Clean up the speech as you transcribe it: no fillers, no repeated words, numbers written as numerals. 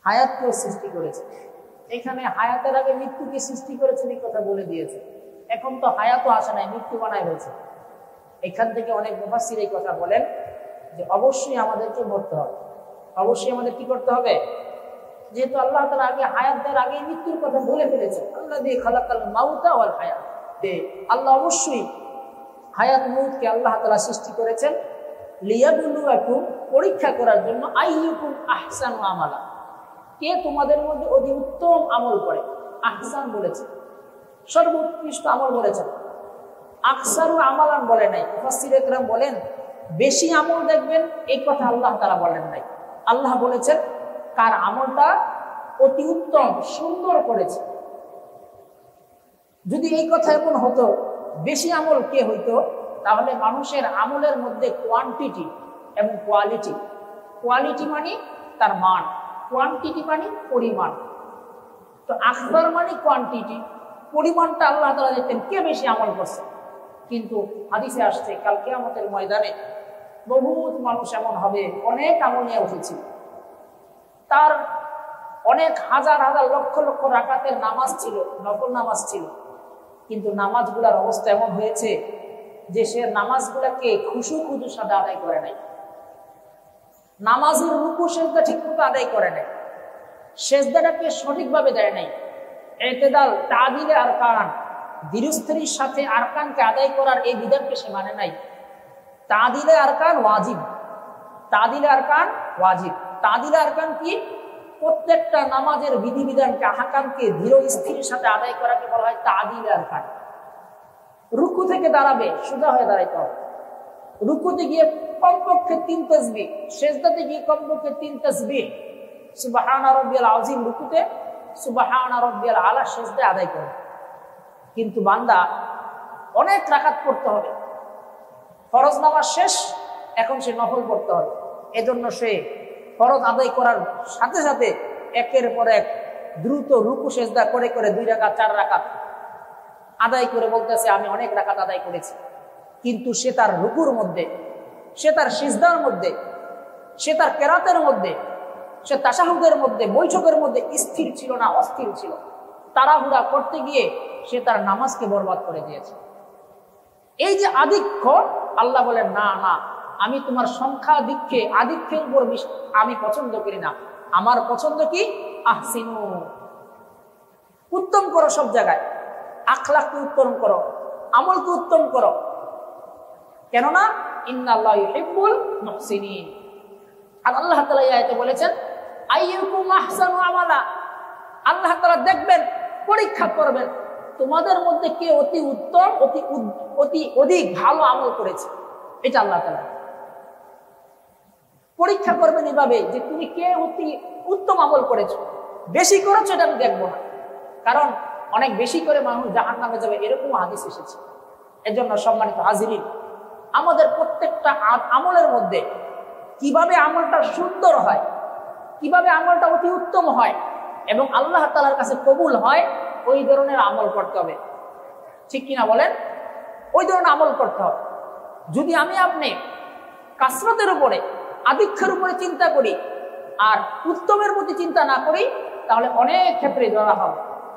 হায়াতকেও সৃষ্টি করেছে। এখানে হায়াতের আগে মৃত্যুকে সৃষ্টি করেছেন এই কথা বলে দিয়েছে। এখন তো হায়াতও আসে নাই, মৃত্যু বানায় হয়েছে। এখান থেকে অনেক মুফাসসির এই কথা বলেন যে অবশ্যই আমাদেরকে মরতে হবে, অবশ্যই আমাদের কি করতে হবে, যেহেতু আল্লাহ তাআলা আগে হায়াত দেওয়ার আগে মৃত্যুর কথা বলে ফেলেছেন। আল্লাযী খালাকাল মাউতা ওয়াল হায়াত, আল্লাহ অবশ্যই হায়াত মউতকে আল্লাহ তাআলা সৃষ্টি করেছেন লিয়াবলুয়াকুম, পরীক্ষা করার জন্য, আইয়ুকুম আহসানু আমালা, কে তোমাদের মধ্যে অতি উত্তম আমল করে। আহসান বলেছে, সর্বোৎকৃষ্ট আমল বলেছেন, আকসারু আমালান বলে নাই। মুফাসসির ইকরাম বলেন বেশি আমল দেখবেন এই কথা আল্লাহ তাআলা বলেন নাই। আল্লাহ বলেছেন কার আমলটা অতি উত্তম সুন্দর করেছে। যদি এই কথা এমন হতো বেশি আমল কে হইতো, তাহলে মানুষের আমলের মধ্যে কোয়ান্টিটি এবং কোয়ালিটি, কোয়ালিটি মানে তার মান, কোয়ান্টিটি মানে পরিমাণ। তো আকবার মানে কোয়ান্টিটি, পরিমাণটা আল্লাহ তাআলা দেখতেন কে বেশি আমল করছে। কিন্তু হাদিসে আসছে কাল কিয়ামতের ময়দানে বহুত মানুষ এমন হবে, অনেক আমল নিয়ে উঠেছিল, তার অনেক হাজার হাজার লক্ষ লক্ষ রাকাতের নামাজ ছিল, নফল নামাজ ছিল, কিন্তু নামাজগুলার অবস্থা এমন হয়েছে যে সে নামাজগুলাকে খুশু খুশুর সাথে আদায় করে নাই, নামাজের রুকু সেজদা ঠিকমতো আদায় করে নাই, সেজদাটাকে সঠিকভাবে দেয় নাই, ইতিদাল তাদিলে আরকান, ধীরস্থির সাথে আরকানকে আদায় করার এই বিধানকে সে মানে নাই। তাদিলে আরকান ওয়াজিব, তাদিলে আরকান ওয়াজিব। তাদিলে আরকান কি? প্রত্যেকটা নামাজের বিধিবিধানকে, আহকামকে ধীর স্থির সাথে আদায় করাকে বলা হয় তাদিলে আরকান। রুকু থেকে দাঁড়াবে, সোজা হয়ে দাঁড়াইতে হবে, রুকুতে গিয়ে কমপক্ষে 3 তাসবিহ, সেজদাতে গিয়ে কমপক্ষে 3 তাসবিহ, সুবহান রাব্বিয়াল আযীম রুকুতে, সুবহান রাব্বিয়াল আলা সেজদায় আদায় করে। কিন্তু বান্দা অনেক রাকাত পড়তে হবে, ফরজ নামাজ শেষ, এখন সে নফল পড়তে হবে। এজন্য সে ফরজ আদায় করার সাথে সাথে একের পর এক দ্রুত রুকু সেজদা করে করে 2 রাকাত 4 রাকাত আদায় করে বলতেছে আমি অনেক রাকাত আদায় করেছি। কিন্তু সে তার রুকুর মধ্যে, সে তার সিজদার মধ্যে, সে তার কেরাতের মধ্যে, সে তাশাহুদের মধ্যে, বৈঠকের মধ্যে স্থির ছিল না, অস্থির ছিল। তাড়াহুড়া করতে গিয়ে সে তার নামাজকে বরবাদ করে দিয়েছে। এই যে আধিক্য, আল্লাহ বলেন না না, আমি তোমার সংখ্যা দিক্ষে আধিক্যের উপর আমি পছন্দ করি না। আমার পছন্দ কি? আহসিনু, উত্তম করো সব জায়গায়, আখলাককে উত্তম করো, আমলকে উত্তম করো। কেননা ইন্নাল্লাহু ইউহিব্বুল মুহসিনিন। আর আল্লাহ তাআলা এই আয়াতে বলেছেন আইয়ুকুম আহসানু আমালা, আল্লাহ তাআলা দেখবেন, পরীক্ষা করবেন তোমাদের মধ্যে কে অতি উত্তম, অতি অধিক ভালো আমল করেছে। এটা আল্লাহ তাআলা পরীক্ষা করবেন এভাবে যে তুমি কে অতি উত্তম আমল করেছো। বেশি করেছো এটা আমি দেখবো না, কারণ অনেক বেশি করে মানুষ জাহান্নামে যাবে, এরকম হাদিস এসেছে। এজন্য সম্মানিত হাজিরিন, আমাদের প্রত্যেকটা আমলের মধ্যে কিভাবে আমলটা সুন্দর হয়, কিভাবে আমলটা অতি উত্তম হয় এবং আল্লাহ তাআলার কাছে কবুল হয়, ওই ধরনের আমল করতে হবে। ঠিক কিনা বলেন? ওই ধরনের আমল করতে হবে। যদি আমি আপনি কাসরতের উপরে, আধিক্যের উপরে চিন্তা করি আর উত্তমের প্রতি চিন্তা না করি, তাহলে অনেক ক্ষেত্রে ধরা হবে।